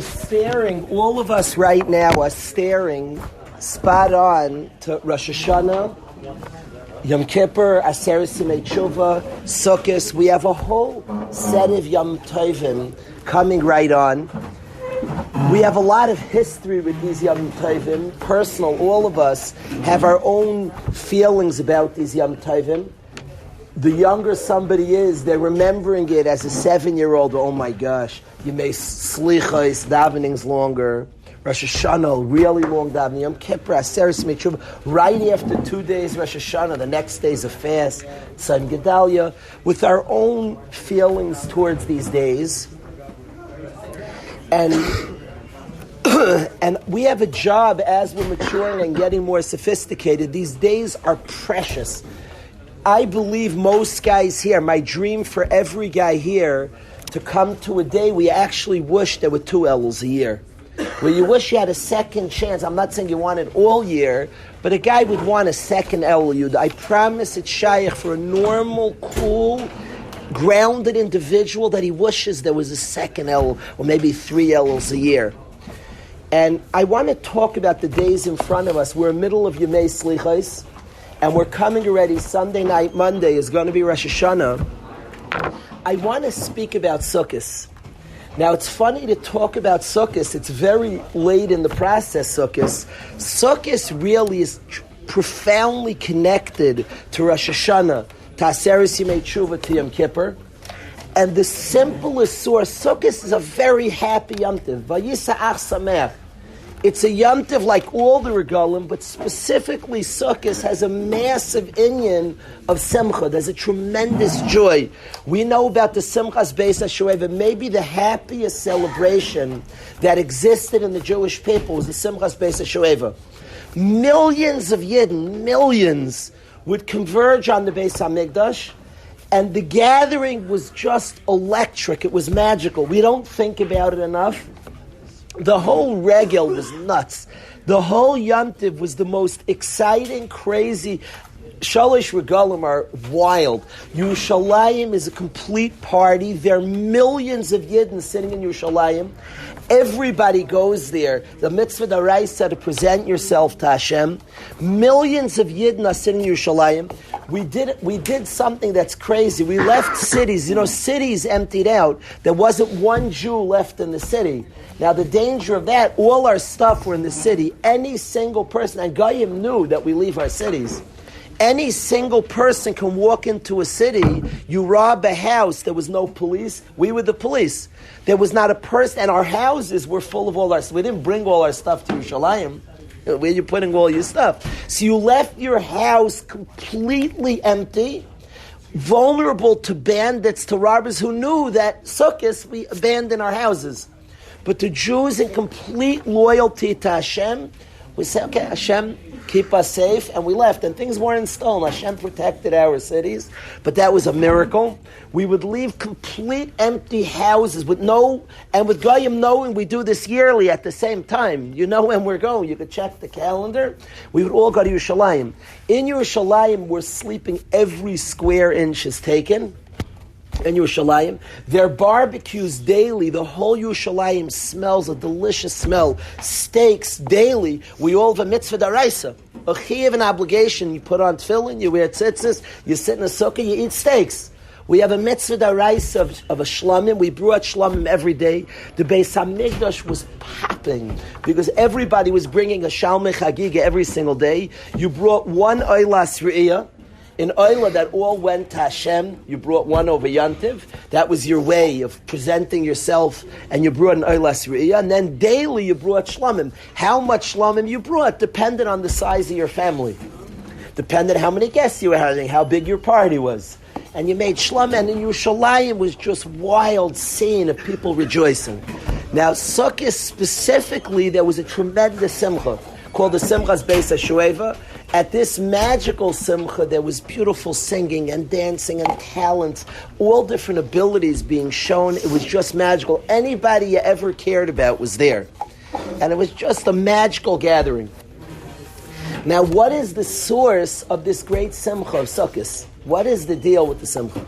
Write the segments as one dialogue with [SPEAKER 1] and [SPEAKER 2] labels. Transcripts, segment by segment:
[SPEAKER 1] Staring, all of us right now are staring spot on to Rosh Hashanah, Yom Kippur, Aseret Yimei Tshuva, Sukkos. We have a whole set of Yom Tovim coming right on. We have a lot of history with these Yom Tovim, personal. All of us have our own feelings about these Yom Tovim. The younger somebody is, they're remembering it as a 7-year-old. Oh my gosh, you may slichos, davening's longer. Rosh Hashanah, really long davening. Yom Kippur, Aseret Yimei Tshuva. Right after 2 days Rosh Hashanah, the next day's a fast. Tzom Gedalia. With our own feelings towards these days. And and we have a job as we're maturing and getting more sophisticated. These days are precious. I believe most guys here, my dream for every guy here, to come to a day we actually wish there were 2 Elul a year. Where you wish you had a second chance. I'm not saying you want it all year, but a guy would want a second Elul. I promise it's shaykh for a normal, cool, grounded individual that he wishes there was a second Elul, or maybe 3 Eluls a year. And I want to talk about the days in front of us. We're in the middle of Yemei Slichos, and we're coming already. Sunday night, Monday is going to be Rosh Hashanah. I want to speak about Sukkos. Now, it's funny to talk about Sukkos. It's very late in the process, Sukkos. Sukkos really is profoundly connected to Rosh Hashanah, to Aseret Yimei Tshuva, to Yom Kippur. And the simplest source, Sukkos is a very happy Yom Tov. Vayisa'ach Sameach. It's a Yom Tov like all the regalim, but specifically Sukkos has a massive inyan of simcha. There's a tremendous joy. We know about the Simchas Beis HaShoeva. Maybe the happiest celebration that existed in the Jewish people was the Simchas Beis HaShoeva. Millions of Yidden, millions, would converge on the Beis HaMikdash, and the gathering was just electric. It was magical. We don't think about it enough. The whole regel was nuts. The whole Yom Tov was the most exciting, crazy. Shalosh Regalim are wild. Yerushalayim is a complete party. There are millions of Yidden sitting in Yerushalayim. Everybody goes there. The mitzvah d'oraisa to present yourself to Hashem. Millions of Yidden are sitting in Yerushalayim. We did something that's crazy. We left cities. Cities emptied out. There wasn't one Jew left in the city. Now, the danger of that, all our stuff were in the city. Any single person, and Goyim knew that we leave our cities. Any single person can walk into a city, you rob a house, there was no police, we were the police. There was not a person, and our houses were full of all our stuff. We didn't bring all our stuff to Yerushalayim. Where are you putting all your stuff? So you left your house completely empty, vulnerable to bandits, to robbers who knew that Sukkos, we abandoned our houses. But the Jews, in complete loyalty to Hashem, we said, okay, Hashem, keep us safe, and we left, and things weren't stolen. Hashem protected our cities, but that was a miracle. We would leave complete empty houses with with Goyim knowing we do this yearly at the same time. You know when we're going. You could check the calendar. We would all go to Yerushalayim. In Yerushalayim, we're sleeping, every square inch is taken. In Yerushalayim, their barbecues daily. The whole Yerushalayim smells a delicious smell. Steaks daily. We all have a mitzvah d'oraisa, a chiyuv, an obligation. You put on tefillin, you wear tzitzis, you sit in a sukkah, you eat steaks. We have a mitzvah d'oraisa of a shlamim. We brought shlamim every day. The Beis HaMikdash was popping because everybody was bringing a shalmei chagiga every single day. You brought one oilas re'iyah. In Oila, that all went to Hashem. You brought one over Yantiv. That was your way of presenting yourself, and you brought an Oilas Re'iyah. And then daily you brought Shlamim. How much Shlamim you brought depended on the size of your family. Depended on how many guests you were having, how big your party was. And you made Shlamim, and in Yerushalayim was just wild scene of people rejoicing. Now, Sukkot specifically, there was a tremendous simcha called the Simchas Beis HaShoeva. At this magical simcha, there was beautiful singing and dancing and talents, all different abilities being shown. It was just magical. Anybody you ever cared about was there. And it was just a magical gathering. Now, what is the source of this great simcha of Sukkos? What is the deal with the simcha?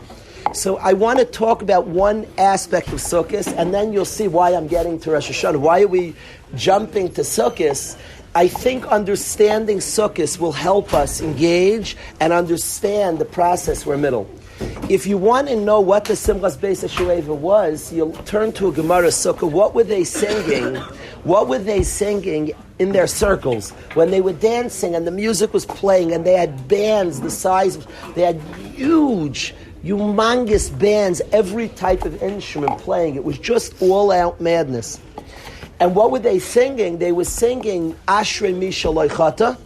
[SPEAKER 1] So I want to talk about one aspect of Sukkos, and then you'll see why I'm getting to Rosh Hashanah. Why are we jumping to Sukkos? I think understanding Sukkos will help us engage and understand the process we're middle. If you want to know what the Simchas Beis HaShueva was, you'll turn to a Gemara Sukkah. What were they singing? What were they singing in their circles when they were dancing and the music was playing and they had bands the size of, they had humongous bands, every type of instrument playing. It was just all-out madness. And what were they singing? They were singing Ashrei Misha Loichata.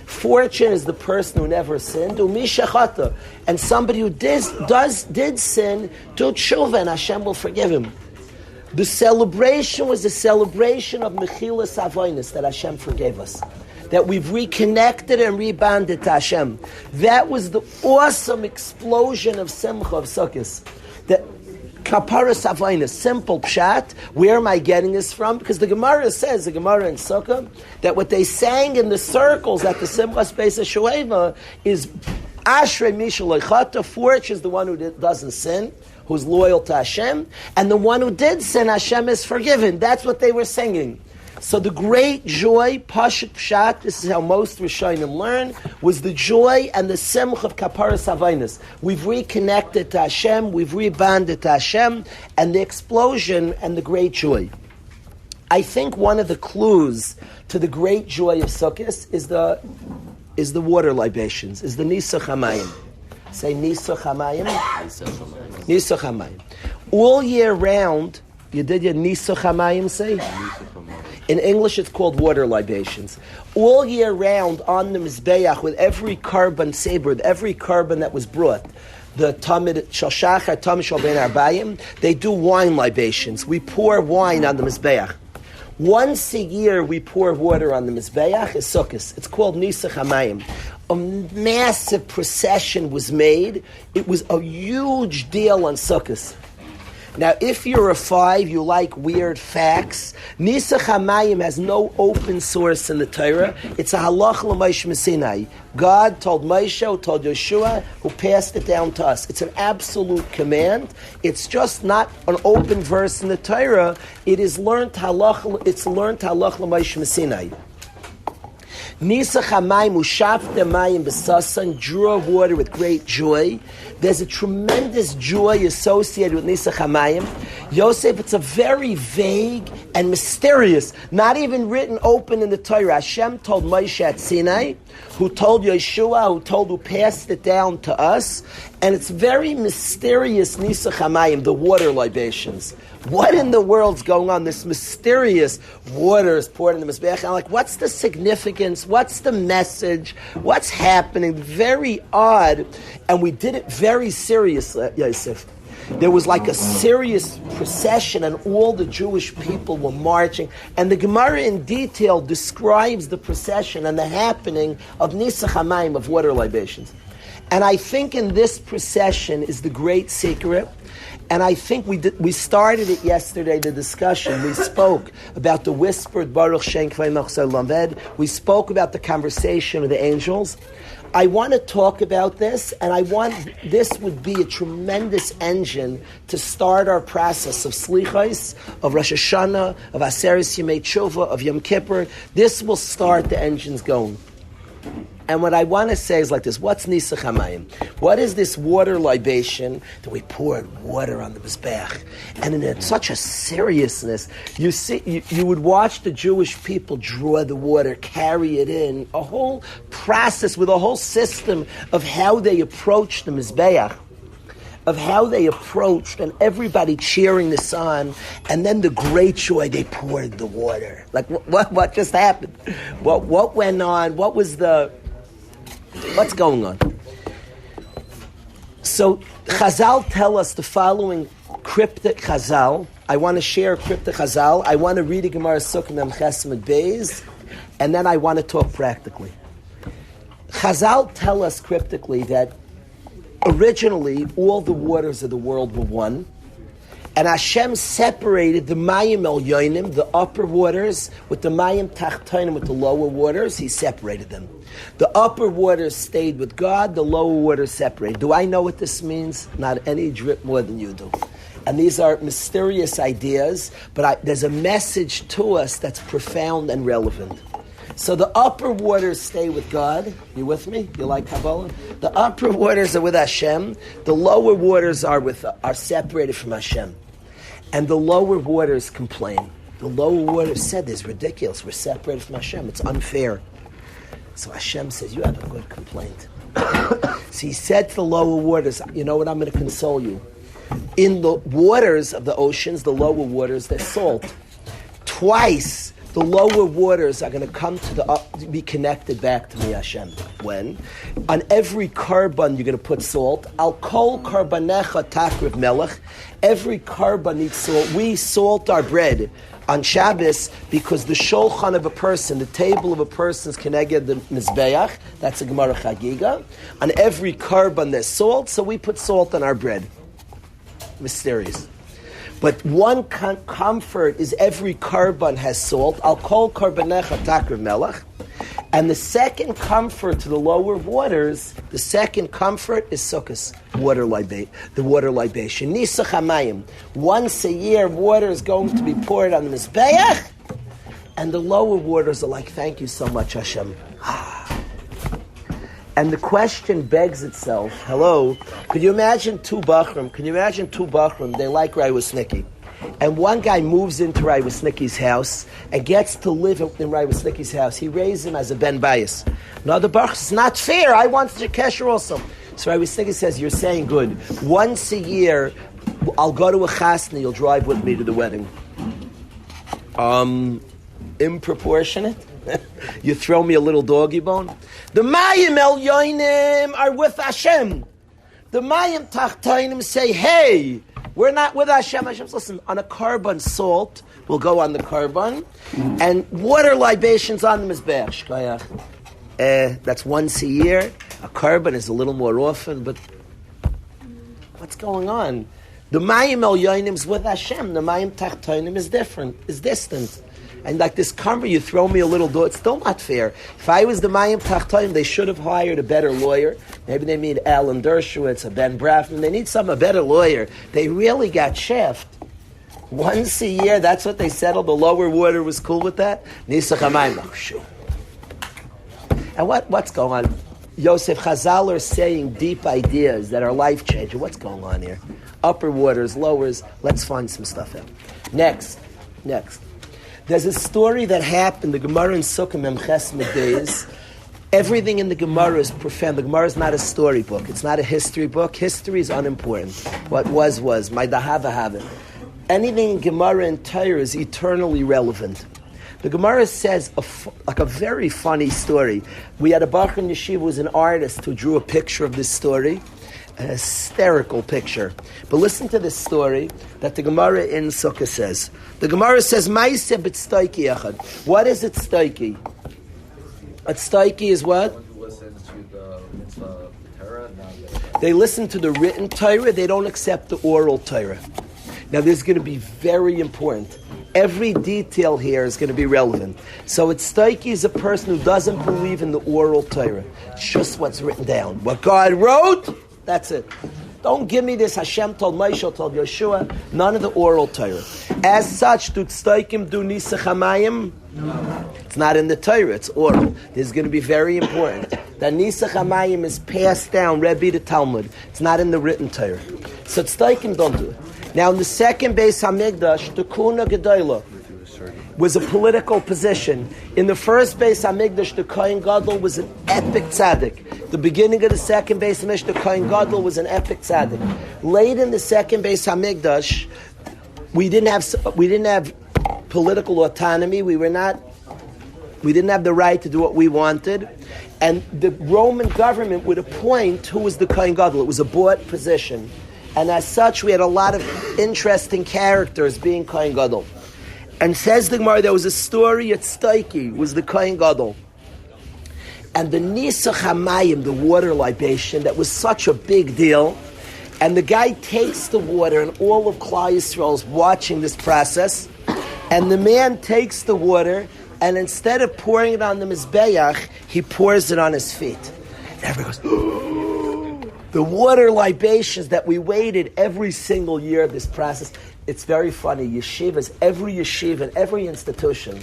[SPEAKER 1] Fortune is the person who never sinned. Umisha Chata. And somebody who did sin, do tshuva, and Hashem will forgive him. The celebration was a celebration of Mechilas Avonos, that Hashem forgave us. That we've reconnected and rebonded to Hashem. That was the awesome explosion of Simcha of Sukkos. That Kaparas Avonos, simple pshat. Where am I getting this from? Because the Gemara says, the Gemara in Sukkah, that what they sang in the circles at the Simchas Beis HaShueva is Ashrei Misha Loichata. Fortune is the one who doesn't sin, who's loyal to Hashem, and the one who did sin, Hashem is forgiven. That's what they were singing. So the great joy, Pashut Pshat, this is how most Rishonim learn, was the joy and the simcha of Kaparas Avonos. We've reconnected to Hashem, we've rebonded to Hashem, and the explosion and the great joy. I think one of the clues to the great joy of Sukkos is the water libations, is the Nisuch HaMayim. Say Nisuch HaMayim. Nisuch HaMayim. All year round, you did your Nisuch HaMayim, say? In English, it's called water libations. All year round on the Mizbeach, with every carbon saber, every carbon that was brought, the Tamid Shal Shachar, Tamid Shal Ben Arbayim, they do wine libations. We pour wine on the Mizbeach. Once a year, we pour water on the Mizbeach, it's Sukkos. It's called Nisuch HaMayim. A massive procession was made. It was a huge deal on Sukkos. Now, if you're a 5, you like weird facts. Nisuch HaMayim has no open source in the Torah. It's a halach l'Moshe Sinai. God told Moshe, who told Yeshua, who passed it down to us. It's an absolute command. It's just not an open verse in the Torah. It is learned halach. It's learned halach l'Moshe Sinai. Nisuch HaMayim, ushafte mayim b'sasan, drew water with great joy. There's a tremendous joy associated with Nisuch HaMayim. Yosef, it's a very vague and mysterious, not even written open in the Torah. Hashem told Moshe at Sinai, who told Yeshua, who passed it down to us, and it's very mysterious Nisuch HaMayim, the water libations. What in the world's going on? This mysterious water is poured in the Mizbeach. I'm like, what's the significance? What's the message? What's happening? Very odd. And we did it very seriously, Yosef. There was like a serious procession and all the Jewish people were marching. And the Gemara in detail describes the procession and the happening of Nisuch HaMayim, of water libations. And I think in this procession is the great secret. And I think we started it yesterday, the discussion. We spoke about the whispered Baruch Shem Kvei Machzor Lamed. We spoke about the conversation of the angels. I want to talk about this, and this would be a tremendous engine to start our process of Slichos, of Rosh Hashanah, of Aseres Yemei Tshuva, of Yom Kippur. This will start the engines going. And what I want to say is like this: what's Nisuch HaMayim? What is this water libation that we poured water on the Mizbeach? And in such a seriousness, you see, you would watch the Jewish people draw the water, carry it in, a whole process with a whole system of how they approached the Mizbeach, of how they approached, and everybody cheering this on, and then the great joy, they poured the water. Like what just happened? What went on? What's going on? So Chazal tell us the following cryptic Chazal. I want to share cryptic Chazal. I want to read a Gemara Sukkah Mem Chesed Beis, and then I want to talk practically. Chazal tell us cryptically that originally all the waters of the world were one, And Hashem separated the Mayim El Yoinim, the upper waters, with the Mayim Tachtonim, with the lower waters. He separated them. The upper waters stayed with God, the lower waters separated. Do I know what this means? Not any drip more than you do. And these are mysterious ideas, but there's a message to us that's profound and relevant. So the upper waters stay with God. You with me? You like Kabbalah? The upper waters are with Hashem. The lower waters are separated from Hashem. And the lower waters complain. The lower waters said, "This is ridiculous. We're separated from Hashem. It's unfair." So Hashem says, "You have a good complaint." So he said to the lower waters, "You know what? I'm going to console you. In the waters of the oceans, the lower waters, there's salt. Twice the lower waters are going to come to be connected back to me, Hashem. When? On every carbon you're going to put salt. Al kol karbanecha takriv melech. Every carbon needs salt. We salt our bread on Shabbos because the shulchan of a person, the table of a person is connected the mizbeach. That's a Gemara Chagiga. On every carbon there's salt, so we put salt on our bread. Mysterious. But one comfort is every carbon has salt. Al kol karbanecha takriv melech. And the second comfort to the lower waters, the second comfort is Sukkos, the water libation. Nisach hamayim. Once a year, water is going to be poured on the mizbeach, and the lower waters are like, "Thank you so much, Hashem." And the question begs itself, hello, could you imagine two Bachrim? They like Raiwasniki. And one guy moves into Raiwasniki's house and gets to live in Raiwasniki's house. He raised him as a Ben Bayis. Another Bach says, "Not fair, I want the Kesher also." So Raiwasniki says, "You're saying good. Once a year, I'll go to a chasna, you'll drive with me to the wedding." Improportionate? You throw me a little doggy bone? The Mayim El Yoinim are with Hashem. The Mayim Tachtonim say, "Hey, we're not with Hashem." Hashem says, "Listen, on a carbon, salt will go on the carbon, and water libations on the mizbeach." That's once a year. A carbon is a little more often, but what's going on? The Mayim El Yoinim is with Hashem. The Mayim Tachtonim is different, is distant. And like this convert, you throw me a little door, it's still not fair. If I was the Mayim Tachtonim, they should have hired a better lawyer. Maybe they need Alan Dershowitz, a Ben Brafman. They need a better lawyer. They really got shafted. Once a year, that's what they settled. The lower water was cool with that. Nisach hamayim. Oh, shoot. And what's going on? Yosef Chazal are saying deep ideas that are life-changing. What's going on here? Upper waters, lowers. Let's find some stuff out. Next. There's a story that happened, the Gemara in Sukkos Memches days. Everything in the Gemara is profound. The Gemara is not a storybook. It's not a history book. History is unimportant. What was. My dahava have it. Anything in Gemara and Torah is eternally relevant. The Gemara says a very funny story. We had a Bach in Yeshiva who was an artist who drew a picture of this story. An hysterical picture. But listen to this story that the Gemara in Sukkah says. The Gemara says, "Ma'aseh b'tztaiki echad." What is it tztaiki? A tztaiki is what? They listen to the written Torah. They don't accept the oral Torah. Now this is going to be very important. Every detail here is going to be relevant. So a tztaiki is a person who doesn't believe in the oral Torah. It's just what's written down. What God wrote, that's it. Don't give me this Hashem told Moshe, told Yeshua. None of the oral Torah. As such, do tztaikim do nisach hamayim? No. It's not in the Torah, it's oral. This is going to be very important. That nisach hamayim is passed down, Rebbe to Talmud. It's not in the written Torah. So tztaikim don't do it. Now in the second Beis Hamikdash, the Kuna Gedolah was a political position. In the first Beis Hamikdash, the Kohen Gadol was an epic tzaddik. The beginning of the second Beis Hamikdash, the Kohen Gadol was an epic tzaddik. Late in the second Beis Hamikdash, we didn't have political autonomy. We didn't have the right to do what we wanted, and the Roman government would appoint who was the Kohen Gadol. It was a bought position, and as such, we had a lot of interesting characters being Kohen Gadol. And says the Gemara, there was a story at Staiki, was the Kohen Gadol. And the Nisach HaMayim, the water libation, that was such a big deal. And the guy takes the water, and all of Klal Yisrael is watching this process. And the man takes the water, and instead of pouring it on the Mizbeach, he pours it on his feet. And everybody goes, the water libations that we waited every single year, this process. It's very funny. Yeshivas, every yeshiva, and every institution,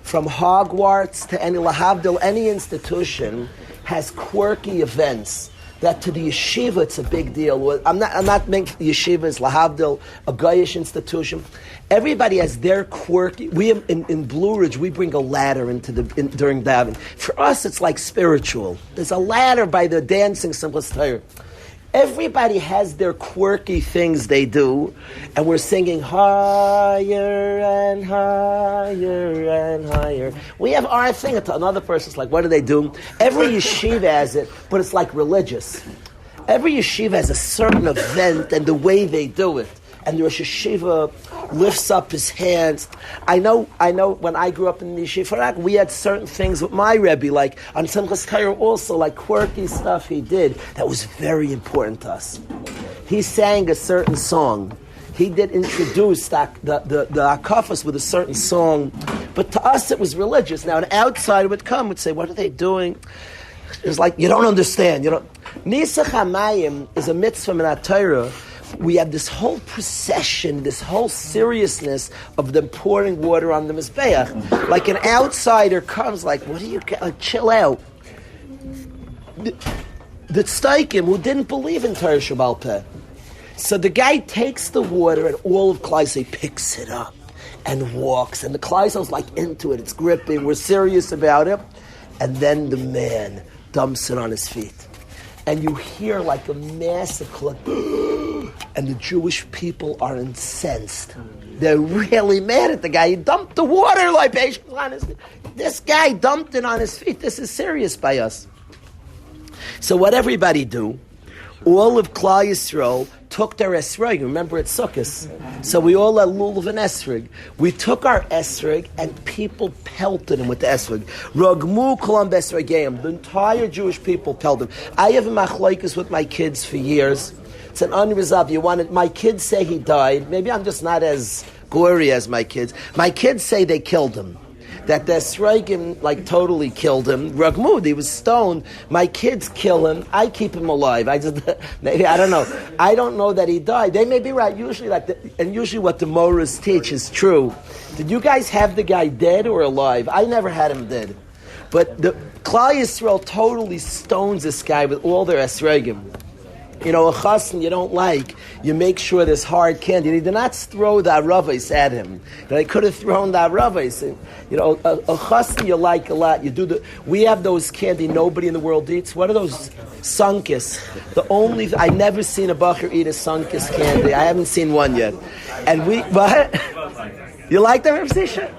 [SPEAKER 1] from Hogwarts to any Lahavdil, any institution, has quirky events that to the yeshiva it's a big deal. I'm not making yeshivas, Lahavdil, a Goyish institution. Everybody has their quirky. We in Blue Ridge, we bring a ladder during davening. For us, it's like spiritual. There's a ladder by the dancing Simchas Torah. Everybody has their quirky things they do, and we're singing higher and higher and higher. We have our thing. Another person's like, what do they do? Every yeshiva has it, but it's like religious. Every yeshiva has a certain event and the way they do it. And the Rosh Yeshiva lifts up his hands. I know. When I grew up in the Yeshiva, we had certain things with my Rebbe, like on Simchas Torah also, like quirky stuff he did that was very important to us. He sang a certain song. He did introduce the Akafas with a certain song, but to us it was religious. Now an outsider would come and say, "What are they doing?" It's like you don't understand. Nisach Hamayim is a mitzvah in Torah. We have this whole procession, this whole seriousness of them pouring water on the Mizbeach. Like an outsider comes, like, what do you, chill out. The tzaddikim who didn't believe in Torah Shebaal Peh. So the guy takes the water and all of Klal Yisrael picks it up and walks. And the Klal Yisrael's like into it, it's gripping, we're serious about it. And then the man dumps it on his feet. And you hear like a massive click, and the Jewish people are incensed. They're really mad at the guy. He dumped the water libations on his feet. This guy dumped it on his feet. This is serious by us. So what everybody do, all of Klal Yisrael took their esrog. Remember, it's Sukkos. So we all had lulav and esrog. We took our esrog and people pelted him with the esrog. Ragmu kolam besrogayim. The entire Jewish people pelted him. I have a machlokes with my kids for years. It's an unresolved. My kids say he died. Maybe I'm just not as gory as my kids. My kids say they killed him. That the Esrogim totally killed him. Ragmud, he was stoned. My kids kill him. I keep him alive. I don't know. I don't know that he died. They may be right. Usually, usually what the Moras teach is true. Did you guys have the guy dead or alive? I never had him dead. But the Klal Yisrael totally stones this guy with all their Esrogim. A chassan you don't like, you make sure there's hard candy. They did not throw the aravos at him. They could have thrown the aravos. A chassan you like a lot. We have those candy nobody in the world eats. What are those sunkis? I never seen a bacher eat a sunkis candy. I haven't seen one yet. And what? You like them, Rav?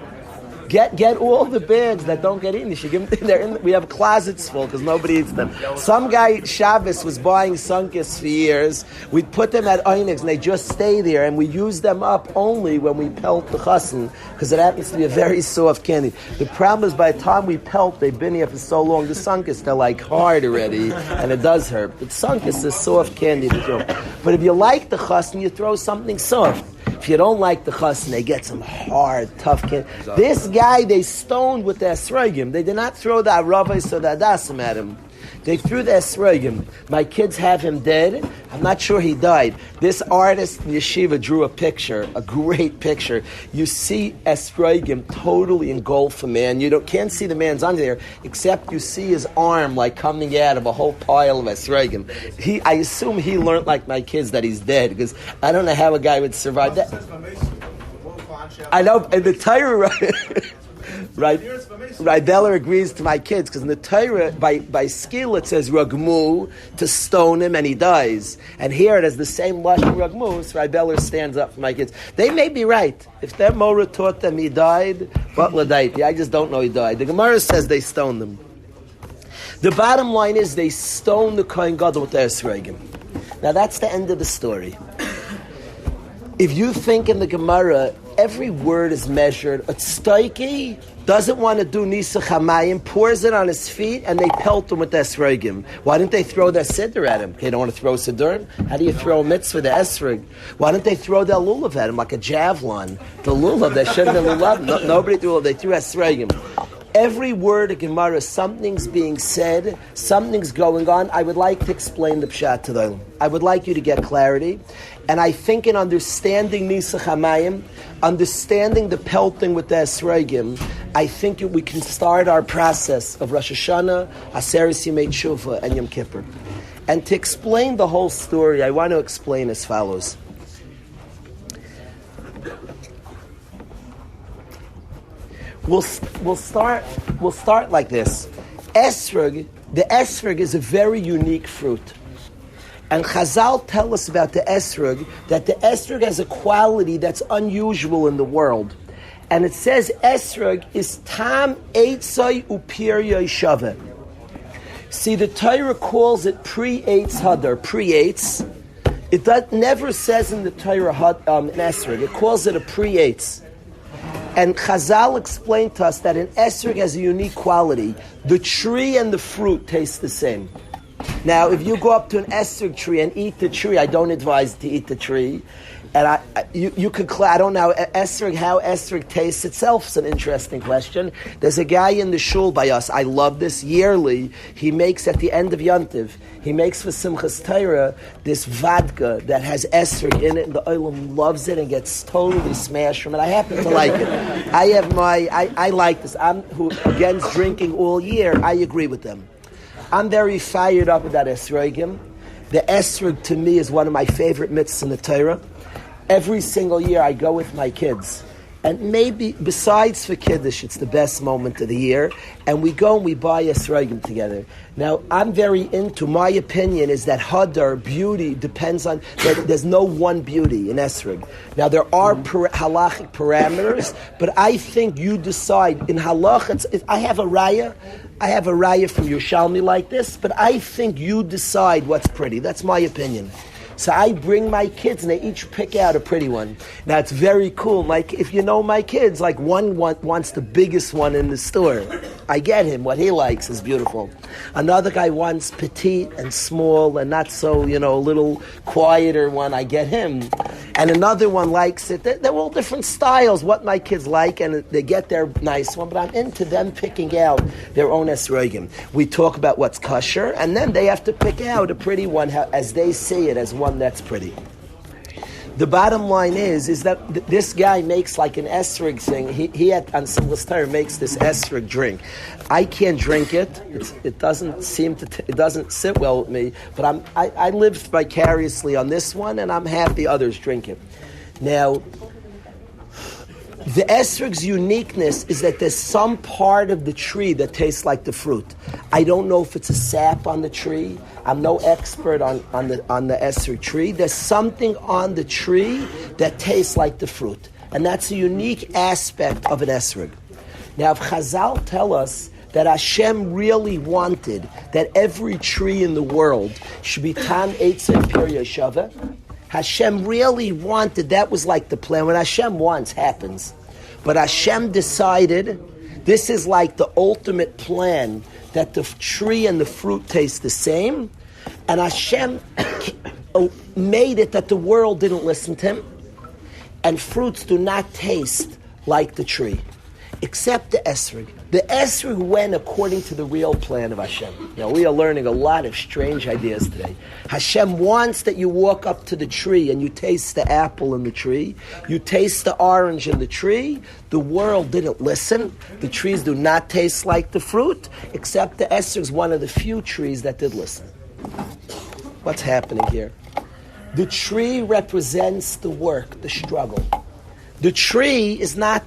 [SPEAKER 1] Get all the bags that don't get eaten. You should give them. We have closets full because nobody eats them. Some guy Shabbos was buying sunkis for years. We'd put them at Einigs and they just stay there, and we use them up only when we pelt the chassan because it happens to be a very soft candy. The problem is by the time we pelt, they've been here for so long. The sunkis they're like hard already, and it does hurt. But sunkis is soft candy to throw. But if you like the chassan, you throw something soft. If you don't like the chassan, they get some hard, tough candy. This guy, they stoned with the esrogim. They did not throw the aravos or the adasim at him. They threw the esrogim. My kids have him dead. I'm not sure he died. This artist in Yeshiva drew a picture, a great picture. You see esrogim totally engulf a man. You can't see the man's under there, except you see his arm coming out of a whole pile of esrogim. I assume he learned like my kids that he's dead, because I don't know how a guy would survive that. I know, and the Torah, right, Beller agrees to my kids, because in the Torah, by skill it says Ragmu, to stone him, and he dies. And here it has the same Lashon Ragmu, so Rabbi Beller stands up for my kids. They may be right. If their Morah taught them he died, but Ladaiti, I just don't know he died. The Gemara says they stoned him. The bottom line is they stoned the Kohen Gadol with the Esrogim. Now that's the end of the story. If you think in the Gemara, every word is measured. A stoiki doesn't want to do Nisa Chamayim, pours it on his feet, and they pelt him with the esrogim. Why didn't they throw their siddur at him? They don't want to throw siddur. How do you throw a mitzvah, the esrog? Why didn't they throw their lulav at him like a javelin? The lulav, they should have been lulav. Nobody threw lulav, they threw esrogim. Every word of Gemara, something's being said, something's going on. I would like to explain the pshat to them. I would like you to get clarity. And I think in understanding Nisa Chamayim, understanding the pelting with the esrogim, I think we can start our process of Rosh Hashanah, Aseres Yimei Tshuva, and Yom Kippur. And to explain the whole story, I want to explain as follows. We'll start like this. The esrog is a very unique fruit. And Chazal tell us about the esrog, that the esrog has a quality that's unusual in the world. And it says esrog is tam eitzai upirya shaveh. See, the Torah calls it pre-eitz hadar, pre-eitz. It never says in the Torah an esrog. It calls it a pre-eitz. And Chazal explained to us that an esrog has a unique quality. The tree and the fruit taste the same. Now, if you go up to an esrog tree and eat the tree, I don't advise to eat the tree. And you could, I don't know, how esrog tastes itself is an interesting question. There's a guy in the shul by us, I love this, yearly, he makes at the end of Yontiv, he makes for Simchas Torah this vodka that has esrog in it, and the olam loves it and gets totally smashed from it. I happen to like it. I like this. I'm against drinking all year. I agree with them. I'm very fired up about esrogim. The esrog to me is one of my favorite mitzvahs in the Torah. Every single year I go with my kids. And maybe, besides for Kiddush, it's the best moment of the year. And we go and we buy esrogim together. Now, I'm very into, my opinion is that hadar, beauty, depends on, there's no one beauty in esrog. Now, there are halachic parameters, but I think you decide. In halach, I have a raya from Yerushalmi like this, but I think you decide what's pretty. That's my opinion. So I bring my kids and they each pick out a pretty one. Now it's very cool. Like if you know my kids, like one wants the biggest one in the store. I get him. What he likes is beautiful. Another guy wants petite and small and not so, a little quieter one. I get him. And another one likes it. They're all different styles, what my kids like, and they get their nice one. But I'm into them picking out their own esrogim. We talk about what's kosher, and then they have to pick out a pretty one as they see it, as one that's pretty. The bottom line is that this guy makes like an esrog thing. He on Simchas Torah makes this esrog drink. I can't drink it. It doesn't sit well with me. But I live vicariously on this one, and I'm happy others drink it. Now, the esrog's uniqueness is that there's some part of the tree that tastes like the fruit. I don't know if it's a sap on the tree. I'm no expert on the esrog tree. There's something on the tree that tastes like the fruit. And that's a unique aspect of an esrog. Now, if Chazal tell us that Hashem really wanted that every tree in the world should be Tan Eitz Imperiya Shava, Hashem really wanted, that was like the plan. When Hashem wants, happens. But Hashem decided, this is like the ultimate plan, that the tree and the fruit taste the same. And Hashem made it that the world didn't listen to him. And fruits do not taste like the tree, except the esrog. The esrog went according to the real plan of Hashem. Now, we are learning a lot of strange ideas today. Hashem wants that you walk up to the tree and you taste the apple in the tree. You taste the orange in the tree. The world didn't listen. The trees do not taste like the fruit, except the esrog is one of the few trees that did listen. What's happening here? The tree represents the work, the struggle. The tree is not...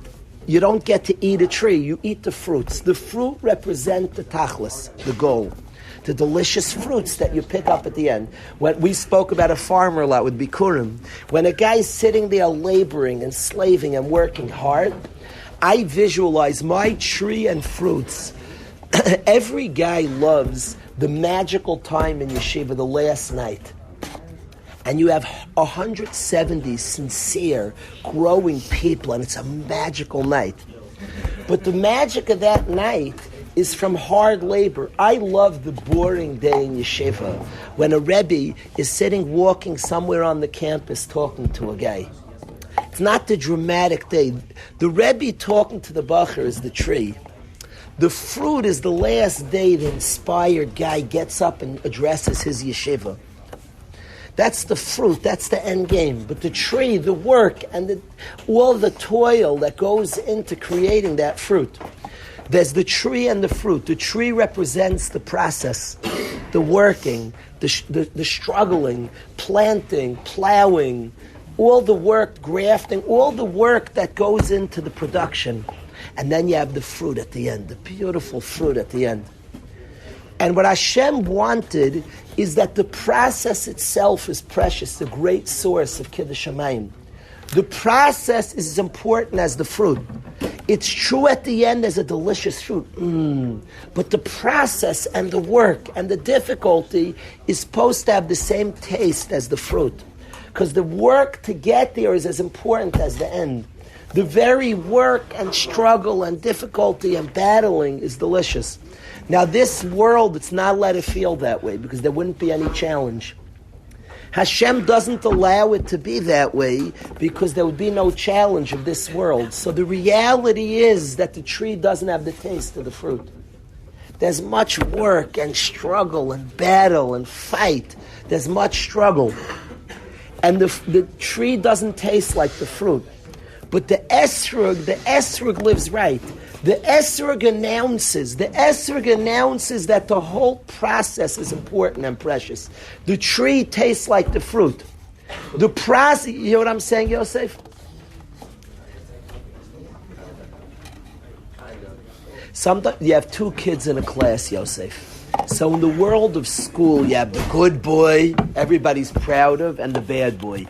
[SPEAKER 1] You don't get to eat a tree, you eat the fruits. The fruit represent the tachlis, the goal. The delicious fruits that you pick up at the end. When we spoke about a farmer a lot with Bikurim. When a guy's sitting there laboring and slaving and working hard, I visualize my tree and fruits. Every guy loves the magical time in yeshiva, the last night. and you have 170 sincere, growing people, and it's a magical night. But the magic of that night is from hard labor. I love the boring day in yeshiva when a Rebbe is sitting, walking somewhere on the campus, talking to a guy. It's not the dramatic day. The Rebbe talking to the Bacher is the tree. The fruit is the last day the inspired guy gets up and addresses his yeshiva. That's the fruit, that's the end game. But the tree, the work, and all the toil that goes into creating that fruit. There's the tree and the fruit. The tree represents the process, the working, the struggling, planting, plowing, all the work, grafting, all the work that goes into the production. And then you have the fruit at the end, the beautiful fruit at the end. And what Hashem wanted is that the process itself is precious, the great source of Kiddush Shamayim. The process is as important as the fruit. It's true at the end as a delicious fruit. But the process and the work and the difficulty is supposed to have the same taste as the fruit. Because the work to get there is as important as the end. The very work and struggle and difficulty and battling is delicious. Now this world, it's not let it feel that way because there wouldn't be any challenge. Hashem doesn't allow it to be that way because there would be no challenge of this world. So the reality is that the tree doesn't have the taste of the fruit. There's much work and struggle and battle and fight. There's much struggle. And the tree doesn't taste like the fruit. But the esrog lives right. The esrog announces that the whole process is important and precious. The tree tastes like the fruit. The process, you hear what I'm saying, Yosef? Sometimes you have two kids in a class, Yosef. So in the world of school, you have the good boy, everybody's proud of, and the bad boy.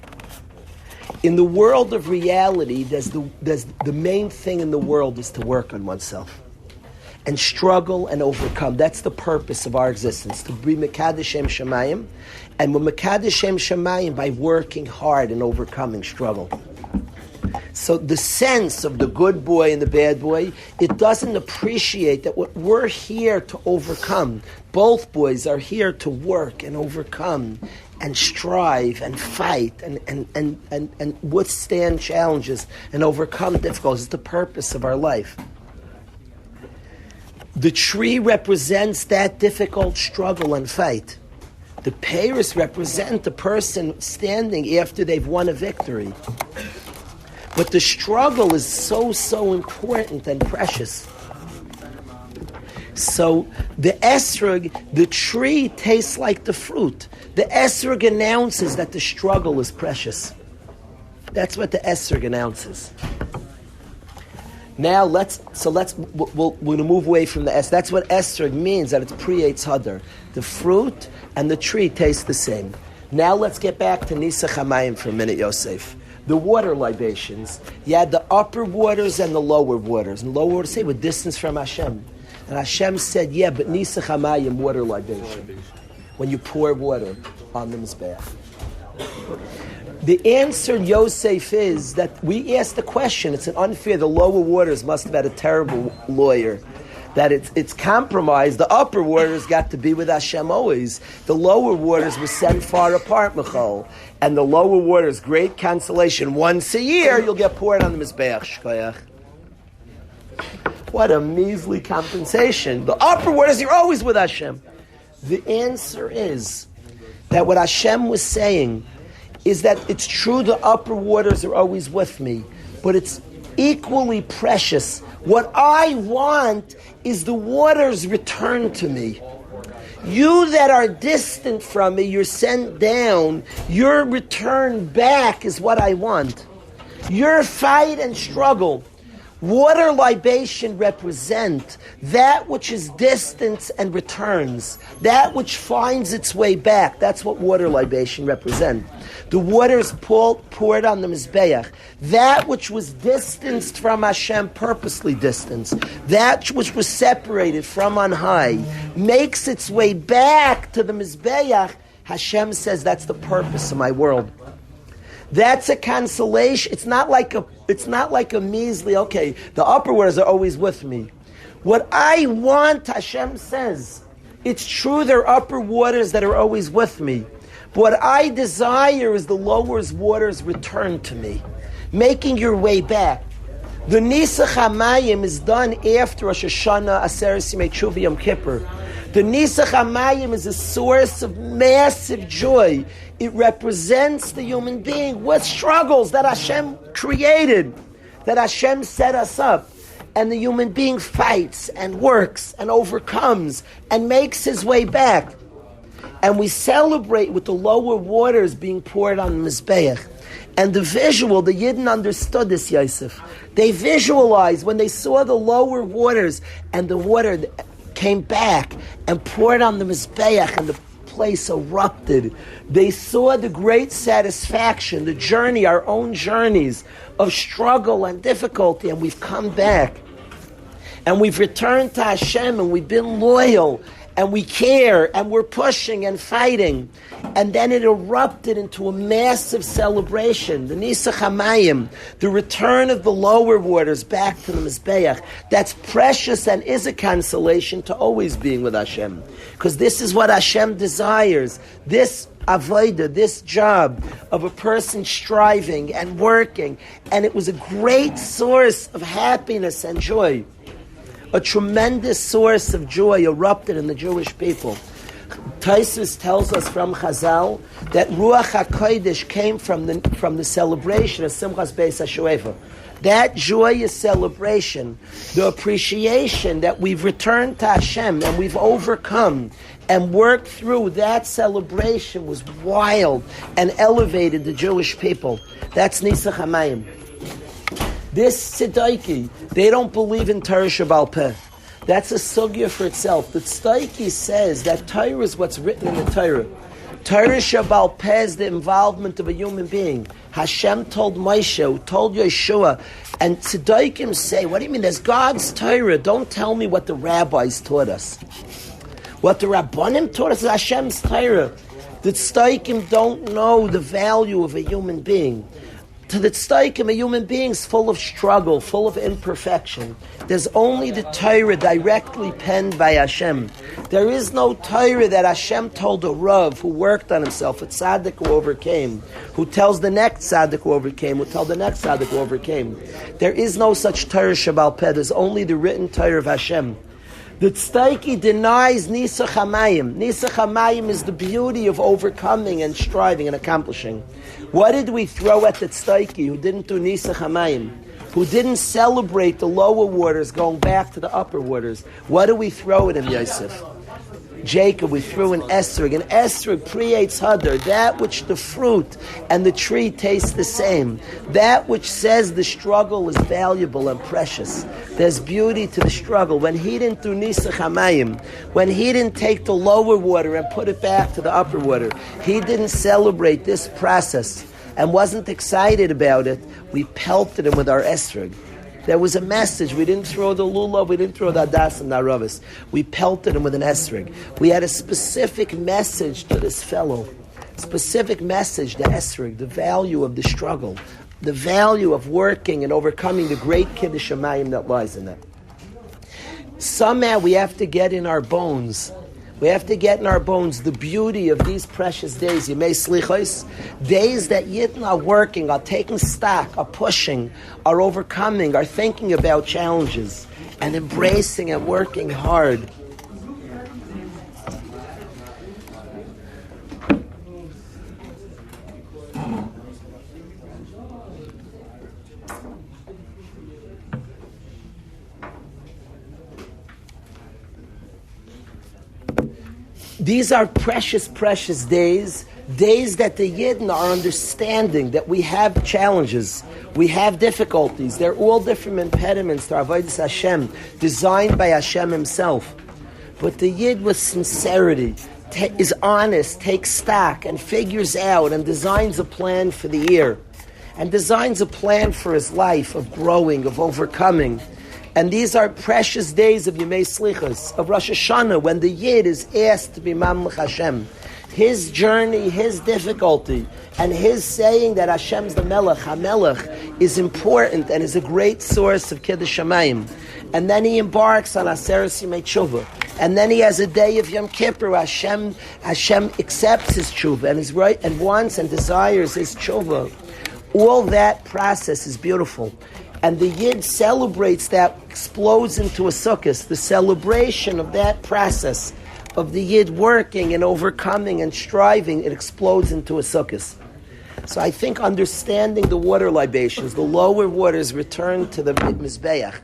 [SPEAKER 1] In the world of reality, there's the main thing in the world is to work on oneself and struggle and overcome. That's the purpose of our existence, to be Mekadesh Shem Shamayim. And we're Mekadesh Shem Shamayim by working hard and overcoming struggle. So the sense of the good boy and the bad boy, it doesn't appreciate that what we're here to overcome. Both boys are here to work and overcome and strive and fight and withstand challenges and overcome difficulties. It's the purpose of our life. The tree represents that difficult struggle and fight. The peiros represent the person standing after they've won a victory. But the struggle is so important and precious. So the esrog, the tree tastes like the fruit. The esrog announces that the struggle is precious. That's what the esrog announces. Now we're going to move away from the esrog. That's what esrog means, that it's pre-eitz hadar. The fruit and the tree taste the same. Now let's get back to Nisach HaMayim for a minute, Yosef. The water libations, you had the upper waters and the lower waters. And lower waters say with distance from Hashem. And Hashem said, yeah, but Nisach HaMayim, water libation. When you pour water on the Mizbeach. The answer, Yosef, is that we asked the question, it's an unfair, the lower waters must have had a terrible lawyer. That it's compromised. The upper waters got to be with Hashem always. The lower waters were sent far apart, Michal. And the lower waters, great consolation. Once a year, you'll get poured on the Mizbeach. Shkoyach. What a measly compensation. The upper waters, you're always with Hashem. The answer is that what Hashem was saying is that it's true the upper waters are always with me, but it's equally precious. What I want is the waters return to me. You that are distant from me, you're sent down, your return back is what I want. Your fight and struggle. Water libation represent that which is distant and returns, that which finds its way back. That's what water libation represent. The water is poured on the Mizbeach. That which was distanced from Hashem, purposely distanced, that which was separated from on high, makes its way back to the Mizbeach. Hashem says that's the purpose of my world. That's a consolation. It's not like a measly, okay, the upper waters are always with me. What I want, Hashem says, it's true there are upper waters that are always with me. But what I desire is the lower waters return to me, making your way back. The Nisach HaMayim is done after Rosh Hashanah, Aseres Yimei Tshuva, Yom Kippur. The Nisach HaMayim is a source of massive joy. It represents the human being with struggles that Hashem created, that Hashem set us up. And the human being fights and works and overcomes and makes his way back. And we celebrate with the lower waters being poured on the Mizbeach. And the visual, the Yidden understood this, Yosef. They visualized when they saw the lower waters and the water came back and poured on the Mizbeach and the place erupted. They saw the great satisfaction, the journey, our own journeys of struggle and difficulty, and we've come back. And we've returned to Hashem, and we've been loyal, and we care, and we're pushing and fighting. And then it erupted into a massive celebration, the Nisach HaMayim, the return of the lower waters back to the Mizbeach. That's precious and is a consolation to always being with Hashem. Because this is what Hashem desires. This avodah, this job of a person striving and working. And it was a great source of happiness and joy. A tremendous source of joy erupted in the Jewish people. Taisus tells us from Chazal that Ruach HaKodesh came from the celebration of Simchas Beis HaShoeva. That joyous celebration, the appreciation that we've returned to Hashem and we've overcome and worked through, that celebration was wild and elevated the Jewish people. That's Nisach HaMayim. This Tzedaki, they don't believe in Torah Sheba'al Peh. That's a sugya for itself. The Tzedaki says that Torah is what's written in the Torah. Torah Sheba'al Peh is the involvement of a human being. Hashem told Moshe, told Yeshua, and Tzedaikim say, what do you mean? There's God's Torah. Don't tell me what the rabbis taught us. What the Rabbanim taught us is Hashem's Torah. The Tzedaikim don't know the value of a human being. To the tzaddikim, a human being is full of struggle, full of imperfection. There's only the Torah directly penned by Hashem. There is no Torah that Hashem told a Rav who worked on himself, a tzaddik who overcame, who tells the next tzaddik who overcame, who tells the next tzaddik who overcame. There is no such Torah Sheba'al Peh. There's only the written Torah of Hashem. The tzaddik denies Nisach HaMayim. Nisach HaMayim is the beauty of overcoming and striving and accomplishing. What did we throw at the tzaddik who didn't do Nisach HaMayim, who didn't celebrate the lower waters going back to the upper waters? What do we throw at him, Yosef? Jacob, we threw an esrog. An esrog creates hadar, that which the fruit and the tree taste the same, that which says the struggle is valuable and precious. There's beauty to the struggle. When he didn't do Nisach HaMayim, when he didn't take the lower water and put it back to the upper water, he didn't celebrate this process and wasn't excited about it, we pelted him with our esrog. There was a message. We didn't throw the lulav, we didn't throw the adas and the aravis. We pelted him with an esrog. We had a specific message to this fellow. Specific message, the esrog, the value of the struggle, the value of working and overcoming the great kiddush shamayim that lies in that. Somehow we have to get in our bones. We have to get in our bones the beauty of these precious days, Yemei Slichos, days that Yidden are working, are taking stock, are pushing, are overcoming, are thinking about challenges, and embracing and working hard. These are precious, precious days that the Yidden are understanding that we have challenges, we have difficulties. They're all different impediments to Avodas Hashem, designed by Hashem Himself. But the Yid with sincerity is honest, takes stock, and figures out and designs a plan for the year, and designs a plan for his life of growing, of overcoming. And these are precious days of Yemei Slichos, of Rosh Hashanah, when the Yid is asked to be Mamlech Hashem. his journey, his difficulty, and his saying that Hashem's the Melech, HaMelech, is important and is a great source of Kiddush Shamayim. And then he embarks on Aseres Yimei Tshuva. And then he has a day of Yom Kippur. Hashem accepts his tshuva and is right and wants and desires his tshuva. All that process is beautiful. And the Yid celebrates that, explodes into a Sukkos. The celebration of that process of the Yid working and overcoming and striving, it explodes into a Sukkos. So I think understanding the water libations, the lower waters return to the Mizbeach,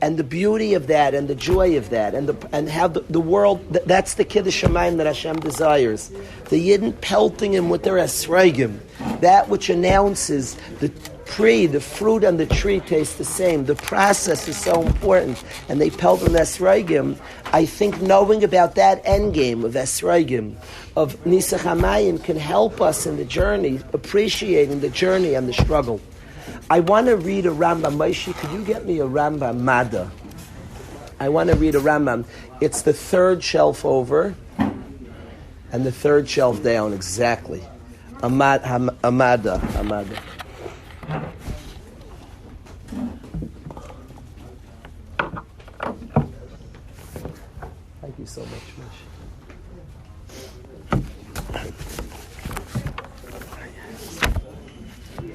[SPEAKER 1] and the beauty of that, and the joy of that, and how the world, that's the Kiddush Shamayim that Hashem desires. The Yidden pelting him with their esrogim, that which announces the fruit on the tree tastes the same. The process is so important, and they pelt on esrogim. I think knowing about that end game of esrogim, of Nisach Hamayim, can help us in the journey, appreciating the journey and the struggle. I want to read a Rambam. Moshe, could you get me a Rambam Mada? I want to read a Rambam. It's the third shelf over and the third shelf down, exactly. Amada. Thank you so much, Moshe.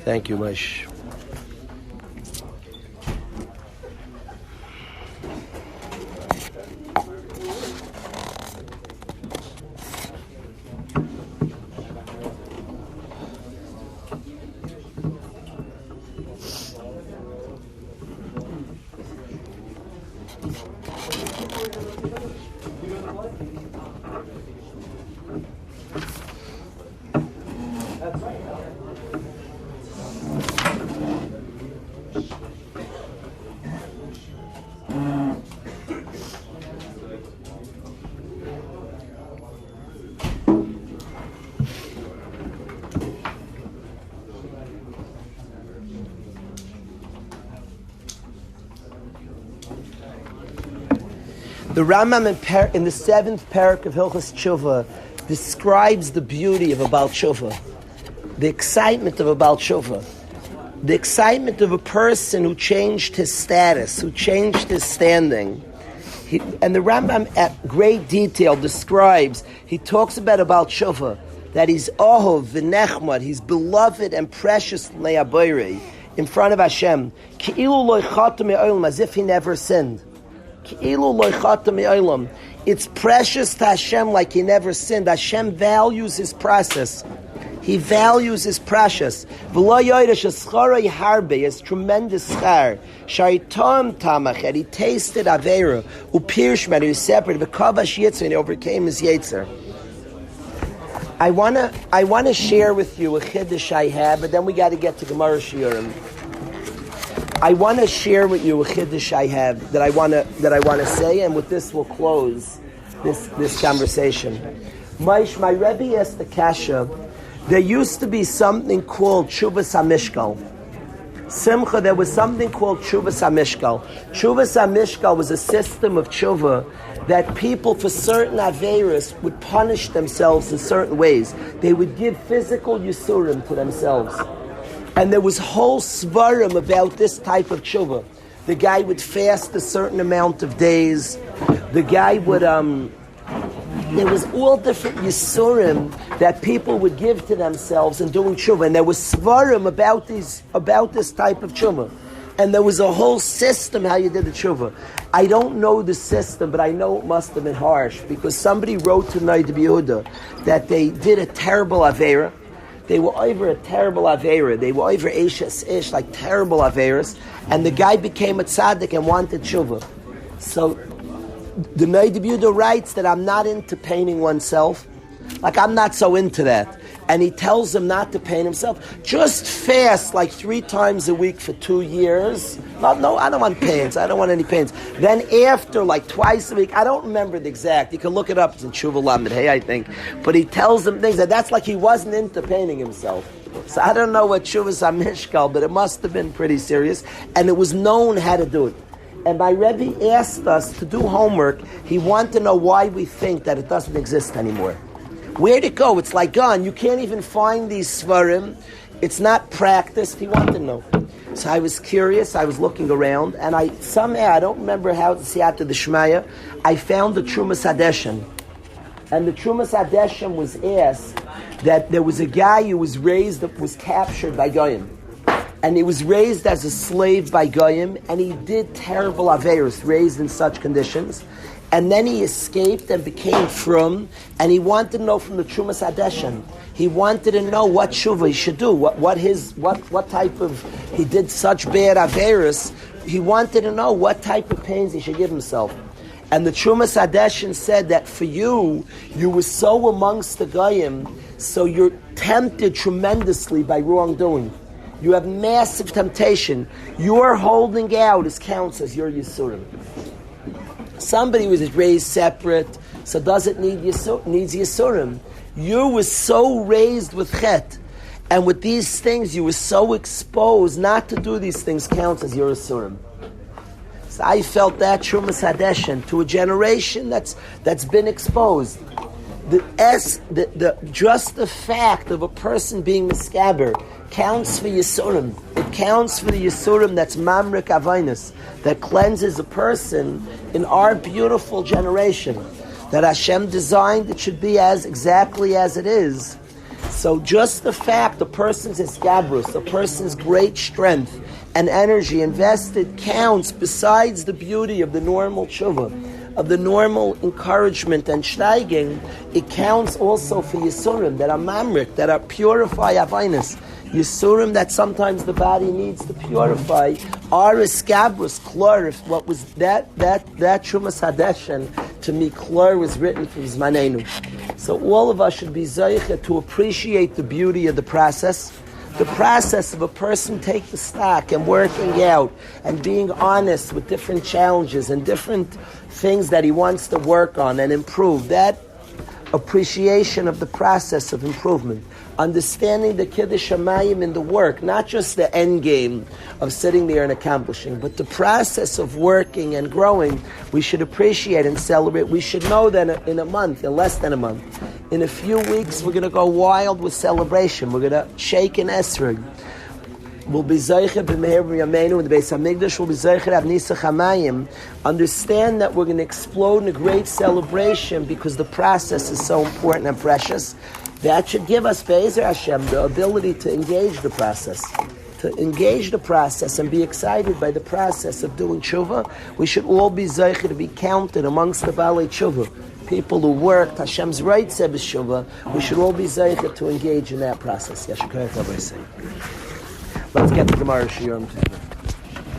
[SPEAKER 1] Thank you, Moshe. The Rambam in the 7th parak of Hilchos Tshuva describes the beauty of a Baal Tshuva, the excitement of a Baal Tshuva, the excitement of a person who changed his status, who changed his standing. And the Rambam at great detail describes, he talks about a Baal Tshuva, that he's ohov v'nechmad, he's beloved and precious le'abayri, in front of Hashem, ki'ilu lo chata me'olam, as if he never sinned. It's precious to Hashem like he never sinned. Hashem values his process. He values his precious. His tremendous schar. Shaitam tamach, and he tasted avera. Upirshman, he was separated. V'kavash yitzur, and he overcame his yetzer. I wanna share with you a chiddush I have, but then we got to get to Gemara shiurim. I want to share with you a chiddush I have that I want to say, and with this we'll close this conversation. My Rebbe asked the kasha. There used to be something called Tshuvas HaMishkal. Simcha, there was something called Tshuvas HaMishkal. Tshuvas HaMishkal was a system of tshuva that people for certain averos would punish themselves in certain ways. They would give physical yisurim to themselves. And there was whole svarim about this type of tshuva. The guy would fast a certain amount of days. The guy would, there was all different yisurim that people would give to themselves in doing tshuva. And there was svarim about this type of tshuva. And there was a whole system how you did the tshuva. I don't know the system, but I know it must have been harsh, because somebody wrote to Noraim Yehuda that they did a terrible avera. They were over a terrible avera. They were over Eishes Ish, like terrible averas. And the guy became a tzaddik and wanted tshuva. So the Noraim Yehuda writes that I'm not into painting oneself. Like, I'm not so into that. And he tells him not to paint himself. Just fast like 3 times a week for 2 years. No, I don't want paints. I don't want any paints. Then after, like twice a week, I don't remember the exact. You can look it up. It's in Tshuva Lamed Hey, I think. But he tells him things that's like he wasn't into painting himself. So I don't know what Tshuvas HaMishkal, but it must have been pretty serious. And it was known how to do it. And my Rebbe asked us to do homework. He wanted to know why we think that it doesn't exist anymore. Where'd it go? It's like gone. You can't even find these svarim. It's not practiced. He wanted to know. So I was curious. I was looking around, and I don't remember how to see after the Shmaya, I found the Trumas Hadeshen. And the Trumas Hadeshen was asked that there was a guy who was captured by Goyim. And he was raised as a slave by Goyim, and he did terrible averos, raised in such conditions. And then he escaped and became frum, and he wanted to know from the Trumas Hadeshen. He wanted to know what tshuva he should do, what type of, he did such bad averos. He wanted to know what type of pains he should give himself. And the Trumas Hadeshen said that for you were so amongst the Goyim, so you're tempted tremendously by wrongdoing. You have massive temptation. Your holding out counts as your Yisurim. Somebody who was raised separate, so doesn't needs Yisurim. You were so raised with Chet, and with these things you were so exposed not to do these things counts as your Yisurim. So I felt that Trumas Hadeshen to a generation that's been exposed. Just the fact of a person being miscaber counts for Yisurim. It counts for the Yisurim that's Mamrik Avainus, that cleanses a person in our beautiful generation, that Hashem designed it should be exactly as it is. So just the fact the person's escabrus, the person's great strength and energy invested counts besides the beauty of the normal tshuva, of the normal encouragement and steiging. It counts also for Yisurim that are Mamrik, that are purify Avainus. Yisurim that sometimes the body needs to purify are escabrus, klor. What was that Trumas Hadeshen, to me, klor was written from Zmanenu. So all of us should be zeicha to appreciate the beauty of the process of a person taking the stock and working out and being honest with different challenges and different things that he wants to work on and improve. That appreciation of the process of improvement, understanding the Kiddush Shamayim in the work, not just the end game of sitting there and accomplishing, but the process of working and growing, we should appreciate and celebrate. We should know that in a month, in less than a month, in a few weeks, we're going to go wild with celebration. We're going to shake an esrog. We'll be zeicher b'meir b'yameinu, and the Beis Hamikdash will be zeicher av nisach hamayim. Understand that we're going to explode in a great celebration because the process is so important and precious. That should give us, Be'ezer Hashem, the ability to engage the process. To engage the process and be excited by the process of doing tshuva. We should all be zeicher to be counted amongst the Balei Tshuva. People who worked Hashem's right sebes tshuva. We should all be zeicher to engage in that process. Let's get the Gemara shiur.